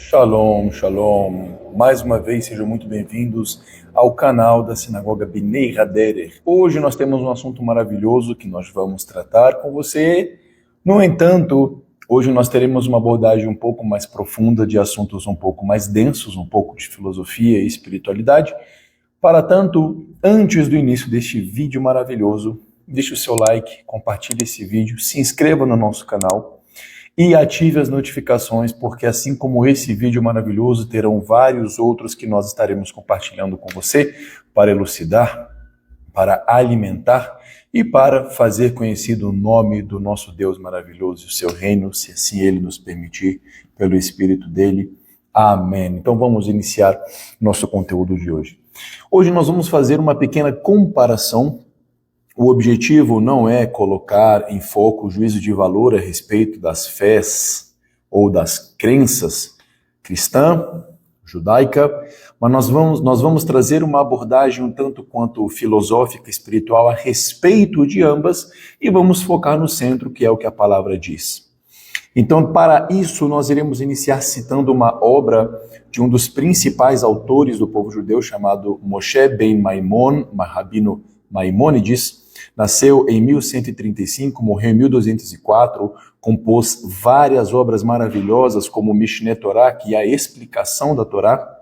Shalom, shalom. Mais uma vez, sejam muito bem-vindos ao canal da Sinagoga Bnei Haderer. Hoje nós temos um assunto maravilhoso que nós vamos tratar com você. No entanto, hoje nós teremos uma abordagem um pouco mais profunda de assuntos um pouco mais densos, um pouco de filosofia e espiritualidade. Para tanto, antes do início deste vídeo maravilhoso, deixe o seu like, compartilhe esse vídeo, se inscreva no nosso canal e ative as notificações, porque assim como esse vídeo maravilhoso, terão vários outros que nós estaremos compartilhando com você para elucidar, para alimentar e para fazer conhecido o nome do nosso Deus maravilhoso e o seu reino, se assim Ele nos permitir, pelo Espírito dele. Amém. Então vamos iniciar nosso conteúdo de hoje. Hoje nós vamos fazer uma pequena comparação. O objetivo não é colocar em foco o juízo de valor a respeito das fés ou das crenças cristã, judaica, mas nós vamos trazer uma abordagem um tanto quanto filosófica, espiritual a respeito de ambas e vamos focar no centro, que é o que a palavra diz. Então, para isso, nós iremos iniciar citando uma obra de um dos principais autores do povo judeu, chamado Moshe ben Maimon, Rabino Maimônides. Nasceu em 1135, morreu em 1204, compôs várias obras maravilhosas, como o Mishneh Torah, que é a explicação da Torá,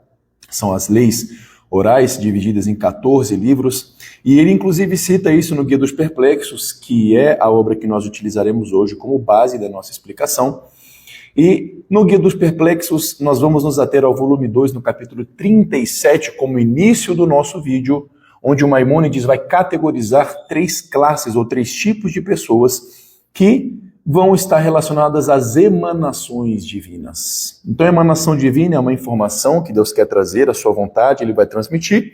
são as leis orais divididas em 14 livros, e ele inclusive cita isso no Guia dos Perplexos, que é a obra que nós utilizaremos hoje como base da nossa explicação. E no Guia dos Perplexos nós vamos nos ater ao volume 2, no capítulo 37, como início do nosso vídeo, onde o Maimônides vai categorizar três classes ou três tipos de pessoas que vão estar relacionadas às emanações divinas. Então, a emanação divina é uma informação que Deus quer trazer, a sua vontade, Ele vai transmitir,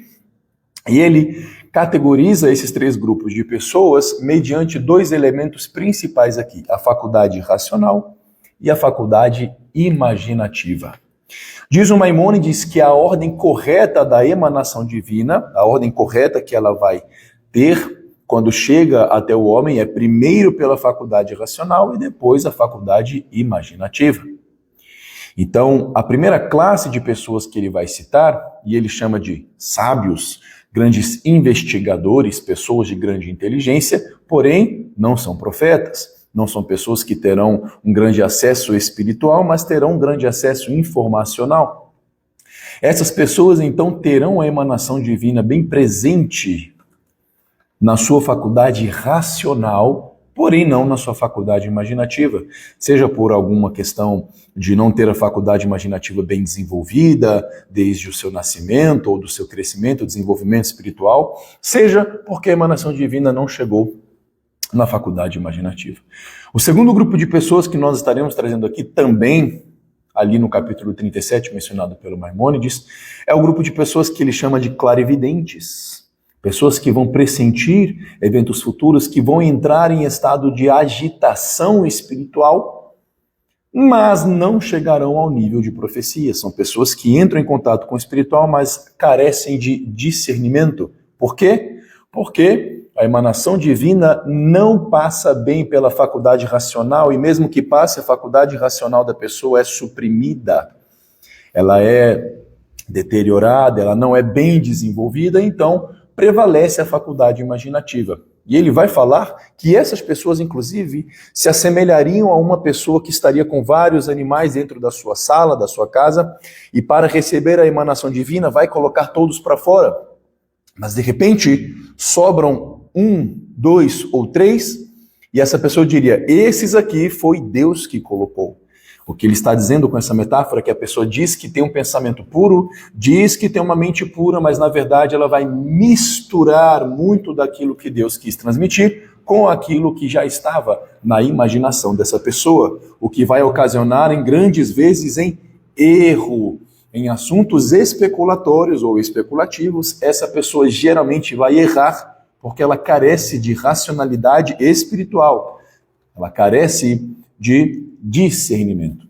e Ele categoriza esses três grupos de pessoas mediante dois elementos principais aqui, a faculdade racional e a faculdade imaginativa. Diz o Maimônides que a ordem correta da emanação divina, a ordem correta que ela vai ter quando chega até o homem é primeiro pela faculdade racional e depois a faculdade imaginativa. Então, a primeira classe de pessoas que ele vai citar, e ele chama de sábios, grandes investigadores, pessoas de grande inteligência, porém não são profetas. Não são pessoas que terão um grande acesso espiritual, mas terão um grande acesso informacional. Essas pessoas, então, terão a emanação divina bem presente na sua faculdade racional, porém não na sua faculdade imaginativa. Seja por alguma questão de não ter a faculdade imaginativa bem desenvolvida, desde o seu nascimento, ou do seu crescimento, desenvolvimento espiritual, seja porque a emanação divina não chegou na faculdade imaginativa. O segundo grupo de pessoas que nós estaremos trazendo aqui também, ali no capítulo 37, mencionado pelo Maimônides, é o grupo de pessoas que ele chama de clarividentes. Pessoas que vão pressentir eventos futuros, que vão entrar em estado de agitação espiritual, mas não chegarão ao nível de profecia. São pessoas que entram em contato com o espiritual, mas carecem de discernimento. Por quê? Porque a emanação divina não passa bem pela faculdade racional, e mesmo que passe, a faculdade racional da pessoa é suprimida. Ela é deteriorada, ela não é bem desenvolvida, então prevalece a faculdade imaginativa. E ele vai falar que essas pessoas, inclusive, se assemelhariam a uma pessoa que estaria com vários animais dentro da sua sala, da sua casa, e para receber a emanação divina vai colocar todos para fora. Mas de repente sobram 1, 2 ou 3, e essa pessoa diria, esses aqui foi Deus que colocou. O que ele está dizendo com essa metáfora é que a pessoa diz que tem um pensamento puro, diz que tem uma mente pura, mas na verdade ela vai misturar muito daquilo que Deus quis transmitir com aquilo que já estava na imaginação dessa pessoa, o que vai ocasionar em grandes vezes em erro. Em assuntos especulatórios ou especulativos, essa pessoa geralmente vai errar porque ela carece de racionalidade espiritual. Ela carece de discernimento.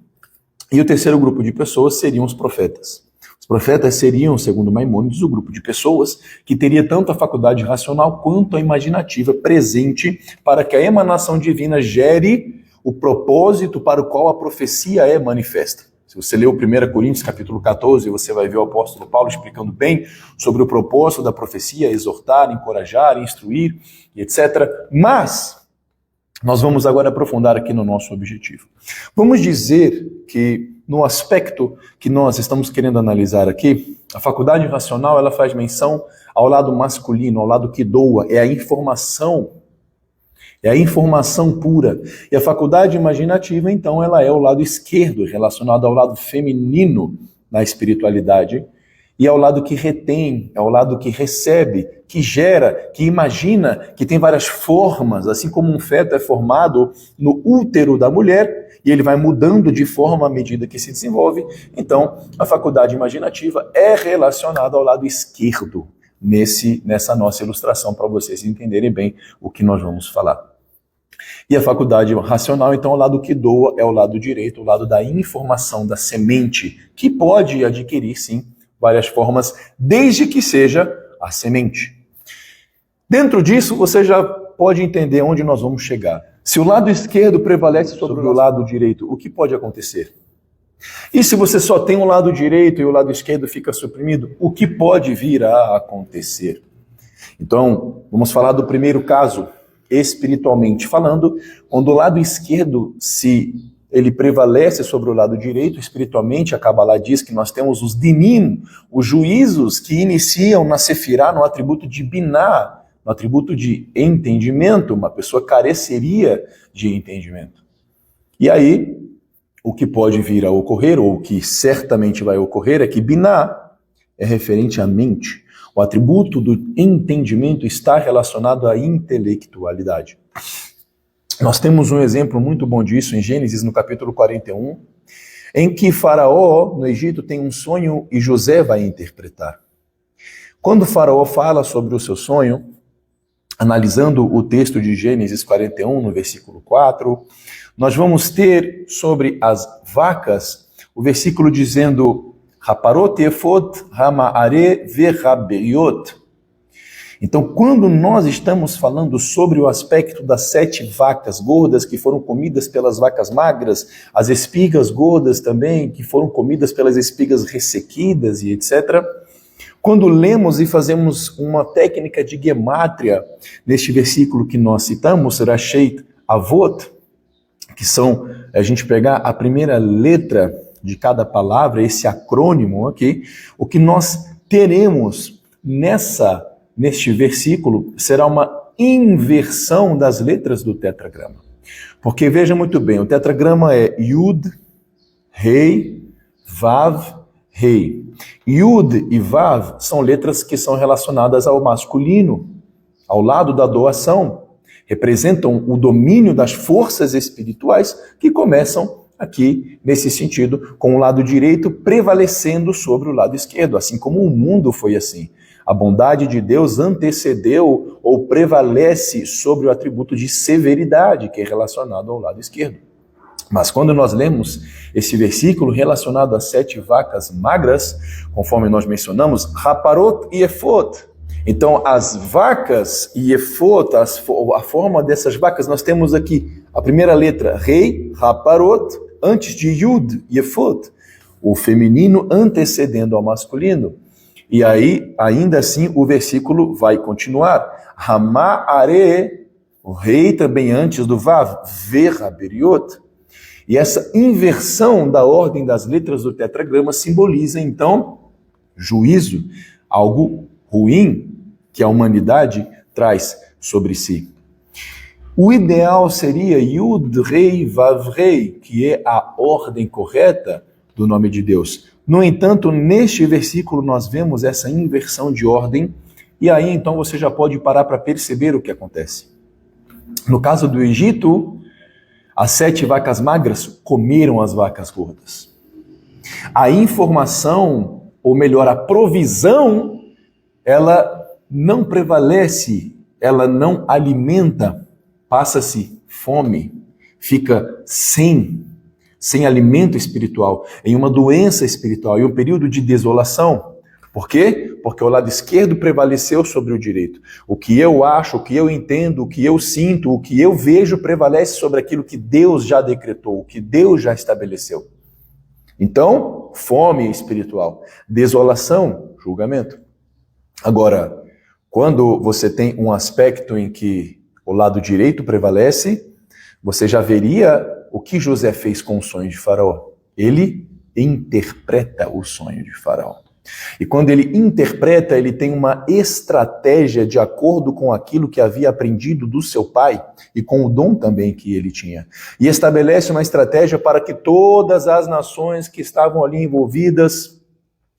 E o terceiro grupo de pessoas seriam os profetas. Os profetas seriam, segundo Maimônides, o grupo de pessoas que teria tanto a faculdade racional quanto a imaginativa presente para que a emanação divina gere o propósito para o qual a profecia é manifesta. Se você ler o 1 Coríntios capítulo 14, você vai ver o apóstolo Paulo explicando bem sobre o propósito da profecia, exortar, encorajar, instruir, etc. Mas nós vamos agora aprofundar aqui no nosso objetivo. Vamos dizer que no aspecto que nós estamos querendo analisar aqui, a faculdade racional ela faz menção ao lado masculino, ao lado que doa, é a informação pura. E a faculdade imaginativa, então, ela é o lado esquerdo, relacionado ao lado feminino na espiritualidade, e ao lado que retém, é o lado que recebe, que gera, que imagina, que tem várias formas, assim como um feto é formado no útero da mulher, e ele vai mudando de forma à medida que se desenvolve. Então, a faculdade imaginativa é relacionada ao lado esquerdo, nessa nossa ilustração, para vocês entenderem bem o que nós vamos falar. E a faculdade racional, então, é o lado que doa, é o lado direito, o lado da informação, da semente, que pode adquirir, sim, várias formas, desde que seja a semente. Dentro disso, você já pode entender onde nós vamos chegar. Se o lado esquerdo prevalece sobre o lado direito, o que pode acontecer? E se você só tem um lado direito e o lado esquerdo fica suprimido, o que pode vir a acontecer? Então, vamos falar do primeiro caso, espiritualmente falando, quando o lado esquerdo ele prevalece sobre o lado direito, espiritualmente, a Kabbalah diz que nós temos os dinim, os juízos que iniciam na Sefirá, no atributo de Binah, no atributo de entendimento. Uma pessoa careceria de entendimento. E aí, o que pode vir a ocorrer, ou o que certamente vai ocorrer, é que Binah é referente à mente. O atributo do entendimento está relacionado à intelectualidade. Nós temos um exemplo muito bom disso em Gênesis, no capítulo 41, em que Faraó, no Egito, tem um sonho e José vai interpretar. Quando Faraó fala sobre o seu sonho, analisando o texto de Gênesis 41, no versículo 4, nós vamos ter sobre as vacas o versículo dizendo Haparot efot hamaare veraberiot. Então, quando nós estamos falando sobre o aspecto das 7 vacas gordas que foram comidas pelas vacas magras, as espigas gordas também, que foram comidas pelas espigas ressequidas e etc., quando lemos e fazemos uma técnica de gemátria neste versículo que nós citamos, Rasheit Avot, que são a gente pegar a primeira letra de cada palavra, esse acrônimo aqui, o que nós teremos neste versículo será uma inversão das letras do tetragrama. Porque veja muito bem, o tetragrama é Yud, Rei, Vav, Rei. Yud e Vav são letras que são relacionadas ao masculino, ao lado da doação. Representam o domínio das forças espirituais que começam aqui, nesse sentido, com o lado direito prevalecendo sobre o lado esquerdo, assim como o mundo foi assim. A bondade de Deus antecedeu ou prevalece sobre o atributo de severidade, que é relacionado ao lado esquerdo. Mas quando nós lemos esse versículo relacionado às 7 vacas magras, conforme nós mencionamos, Haparot e Efot. Então, as vacas e Efot, a forma dessas vacas, nós temos aqui a primeira letra, Rei, Haparot, antes de Yud e Efot, o feminino antecedendo ao masculino. E aí, ainda assim, o versículo vai continuar. Ramá Are, o rei também antes do Vav, Veraberiot. E essa inversão da ordem das letras do tetragrama simboliza, então, juízo, algo ruim que a humanidade traz sobre si. O ideal seria Yud, Rei, Vav, Rei, que é a ordem correta do nome de Deus. No entanto, neste versículo nós vemos essa inversão de ordem, e aí então você já pode parar para perceber o que acontece. No caso do Egito, as 7 vacas magras comeram as vacas gordas. A informação, ou melhor, a provisão, ela não prevalece, ela não alimenta, passa-se fome, fica sem alimento espiritual, em uma doença espiritual, em um período de desolação. Por quê? Porque o lado esquerdo prevaleceu sobre o direito. O que eu acho, o que eu entendo, o que eu sinto, o que eu vejo prevalece sobre aquilo que Deus já decretou, o que Deus já estabeleceu. Então, fome espiritual. Desolação, julgamento. Agora, quando você tem um aspecto em que o lado direito prevalece, você já veria o que José fez com o sonho de Faraó. Ele interpreta o sonho de Faraó. E quando ele interpreta, ele tem uma estratégia de acordo com aquilo que havia aprendido do seu pai e com o dom também que ele tinha. E estabelece uma estratégia para que todas as nações que estavam ali envolvidas,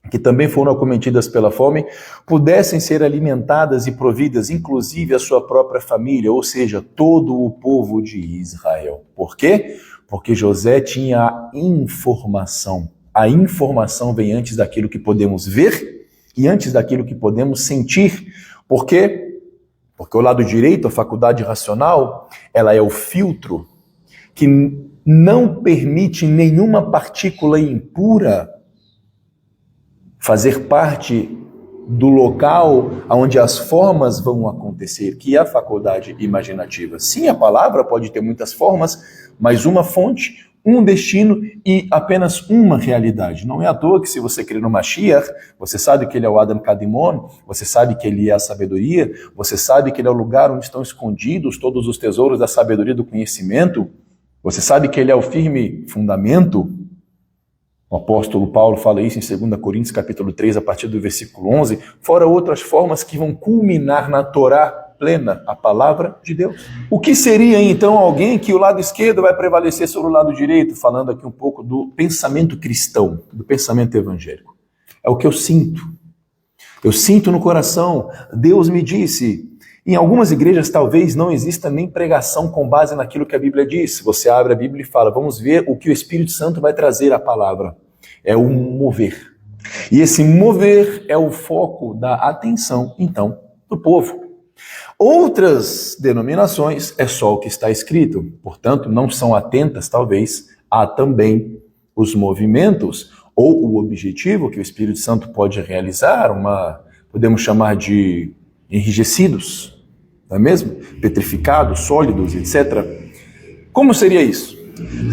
que também foram acometidas pela fome, pudessem ser alimentadas e providas, inclusive a sua própria família, ou seja, todo o povo de Israel. Por quê? Porque José tinha a informação. A informação vem antes daquilo que podemos ver e antes daquilo que podemos sentir. Por quê? Porque o lado direito, a faculdade racional, ela é o filtro que não permite nenhuma partícula impura fazer parte do local onde as formas vão acontecer, que é a faculdade imaginativa. Sim, a palavra pode ter muitas formas, mas uma fonte, um destino e apenas uma realidade. Não é à toa que se você crê no Mashiach, você sabe que ele é o Adam Kadimon, você sabe que ele é a sabedoria, você sabe que ele é o lugar onde estão escondidos todos os tesouros da sabedoria e do conhecimento, você sabe que ele é o firme fundamento. O apóstolo Paulo fala isso em 2 Coríntios capítulo 3, a partir do versículo 11, fora outras formas que vão culminar na Torá plena, a palavra de Deus. O que seria então alguém que o lado esquerdo vai prevalecer sobre o lado direito, falando aqui um pouco do pensamento cristão, do pensamento evangélico? É o que eu sinto. Eu sinto no coração, Deus me disse. Em algumas igrejas talvez não exista nem pregação com base naquilo que a Bíblia diz. Você abre a Bíblia e fala, vamos ver o que o Espírito Santo vai trazer à palavra. É o mover. E esse mover é o foco da atenção, então, do povo. Outras denominações é só o que está escrito, portanto, não são atentas, talvez, a também os movimentos ou o objetivo que o Espírito Santo pode realizar, podemos chamar de enrijecidos, não é mesmo? Petrificados, sólidos, etc. Como seria isso?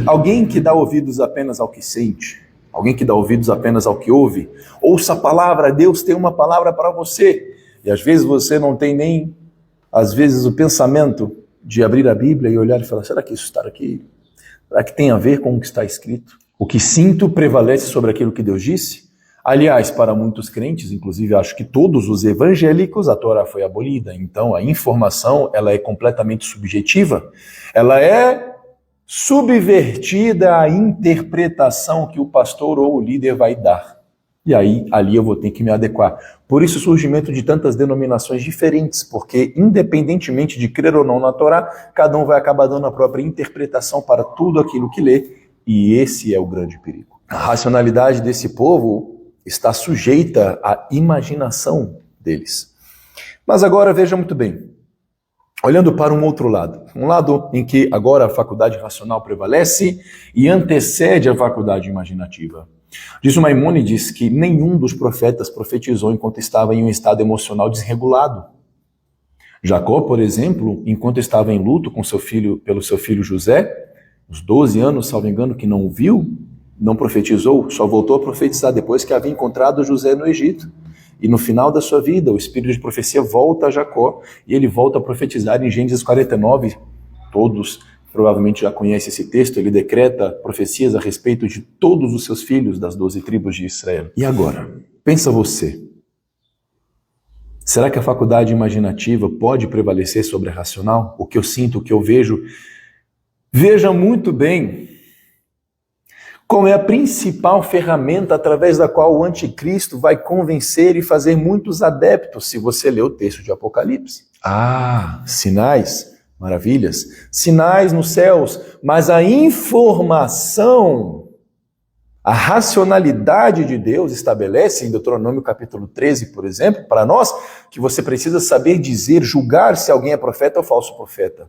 Alguém que dá ouvidos apenas ao que sente, alguém que dá ouvidos apenas ao que ouve, ouça a palavra, Deus tem uma palavra para você, e às vezes você não tem nem, às vezes, o pensamento de abrir a Bíblia e olhar e falar, será que isso está aqui? Será que tem a ver com o que está escrito? O que sinto prevalece sobre aquilo que Deus disse? Aliás, para muitos crentes, inclusive acho que todos os evangélicos, a Torá foi abolida. Então a informação ela é completamente subjetiva. Ela é subvertida à interpretação que o pastor ou o líder vai dar. E aí, ali eu vou ter que me adequar. Por isso o surgimento de tantas denominações diferentes, porque independentemente de crer ou não na Torá, cada um vai acabar dando a própria interpretação para tudo aquilo que lê, e esse é o grande perigo. A racionalidade desse povo está sujeita à imaginação deles. Mas agora veja muito bem, olhando para um outro lado, um lado em que agora a faculdade racional prevalece e antecede a faculdade imaginativa. Diz o Maimônides que nenhum dos profetas profetizou enquanto estava em um estado emocional desregulado. Jacó, por exemplo, enquanto estava em luto com seu filho, pelo seu filho José, os 12 anos, salvo engano, que não o viu, não profetizou, só voltou a profetizar depois que havia encontrado José no Egito. E no final da sua vida, o espírito de profecia volta a Jacó e ele volta a profetizar em Gênesis 49. Todos provavelmente já conhecem esse texto, ele decreta profecias a respeito de todos os seus filhos das 12 tribos de Israel. E agora, pensa você, será que a faculdade imaginativa pode prevalecer sobre a racional? O que eu sinto, o que eu vejo? Veja muito bem qual é a principal ferramenta através da qual o anticristo vai convencer e fazer muitos adeptos, se você ler o texto de Apocalipse. Sinais, maravilhas, sinais nos céus, mas a informação, a racionalidade de Deus estabelece em Deuteronômio capítulo 13, por exemplo, para nós, que você precisa saber dizer, julgar se alguém é profeta ou falso profeta.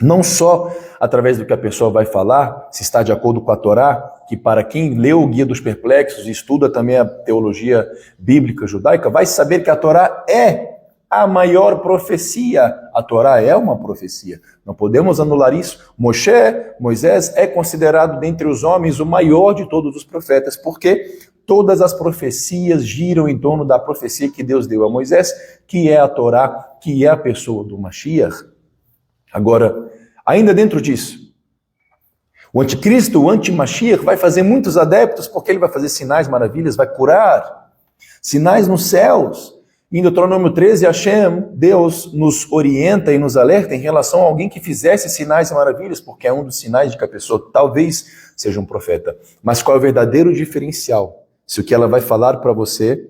Não só através do que a pessoa vai falar, se está de acordo com a Torá, que para quem leu o Guia dos Perplexos e estuda também a teologia bíblica judaica, vai saber que a Torá é a maior profecia. A Torá é uma profecia. Não podemos anular isso. Moisés é considerado dentre os homens o maior de todos os profetas, porque todas as profecias giram em torno da profecia que Deus deu a Moisés, que é a Torá, que é a pessoa do Mashiach. Agora, ainda dentro disso, o anticristo, o anti-Mashiach, vai fazer muitos adeptos, porque ele vai fazer sinais, maravilhas, vai curar, sinais nos céus. Em Deuteronômio 13, Hashem, Deus nos orienta e nos alerta em relação a alguém que fizesse sinais e maravilhas, porque é um dos sinais de que a pessoa talvez seja um profeta. Mas qual é o verdadeiro diferencial? Se o que ela vai falar para você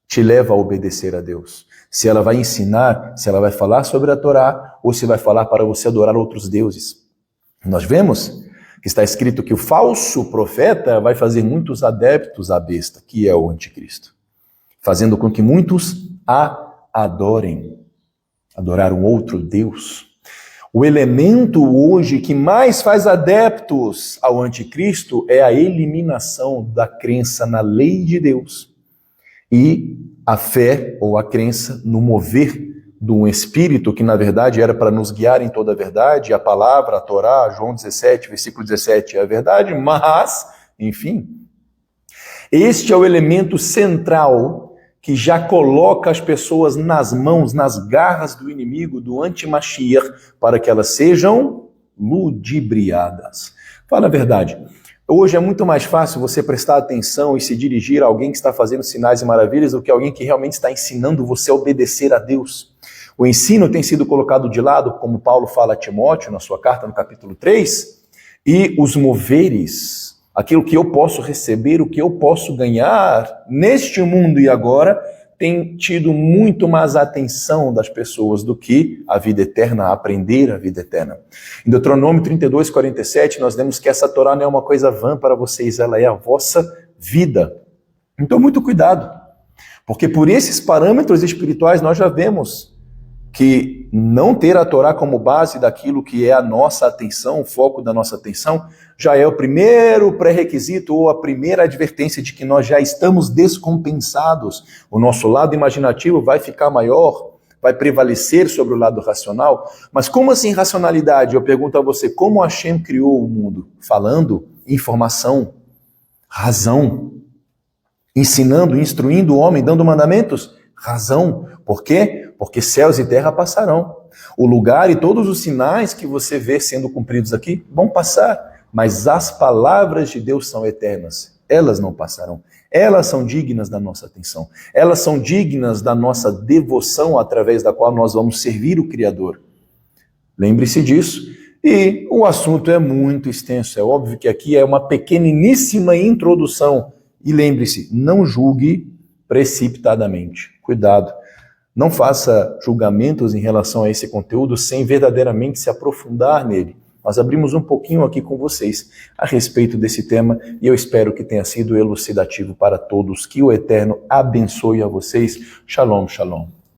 te leva a obedecer a Deus. Se ela vai ensinar, se ela vai falar sobre a Torá, ou se vai falar para você adorar outros deuses. Nós vemos que está escrito que o falso profeta vai fazer muitos adeptos à besta, que é o anticristo, fazendo com que muitos a adorem, adorar um outro Deus. O elemento hoje que mais faz adeptos ao anticristo é a eliminação da crença na lei de Deus e a fé ou a crença no mover de um espírito que na verdade era para nos guiar em toda a verdade, a palavra, a Torá, João 17, versículo 17 é a verdade, mas, enfim, este é o elemento central que já coloca as pessoas nas mãos, nas garras do inimigo, do anti-Mashiach, para que elas sejam ludibriadas. Fala a verdade. Hoje é muito mais fácil você prestar atenção e se dirigir a alguém que está fazendo sinais e maravilhas do que alguém que realmente está ensinando você a obedecer a Deus. O ensino tem sido colocado de lado, como Paulo fala a Timóteo na sua carta no capítulo 3, e os moveres, aquilo que eu posso receber, o que eu posso ganhar neste mundo e agora, tem tido muito mais atenção das pessoas do que a vida eterna, aprender a vida eterna. Em Deuteronômio 32, 47, nós vemos que essa Torá não é uma coisa vã para vocês, ela é a vossa vida. Então, muito cuidado, porque por esses parâmetros espirituais nós já vemos que não ter a Torá como base daquilo que é a nossa atenção, o foco da nossa atenção, já é o primeiro pré-requisito ou a primeira advertência de que nós já estamos descompensados. O nosso lado imaginativo vai ficar maior, vai prevalecer sobre o lado racional. Mas como assim racionalidade? Eu pergunto a você, como Hashem criou o mundo? Falando, informação, razão, ensinando, instruindo o homem, dando mandamentos? Razão. Por quê? Porque céus e terra passarão. O lugar e todos os sinais que você vê sendo cumpridos aqui vão passar. Mas as palavras de Deus são eternas. Elas não passarão. Elas são dignas da nossa atenção. Elas são dignas da nossa devoção através da qual nós vamos servir o Criador. Lembre-se disso. E o assunto é muito extenso. É óbvio que aqui é uma pequeniníssima introdução. E lembre-se, não julgue precipitadamente. Cuidado. Não faça julgamentos em relação a esse conteúdo sem verdadeiramente se aprofundar nele. Nós abrimos um pouquinho aqui com vocês a respeito desse tema e eu espero que tenha sido elucidativo para todos. Que o Eterno abençoe a vocês. Shalom, shalom.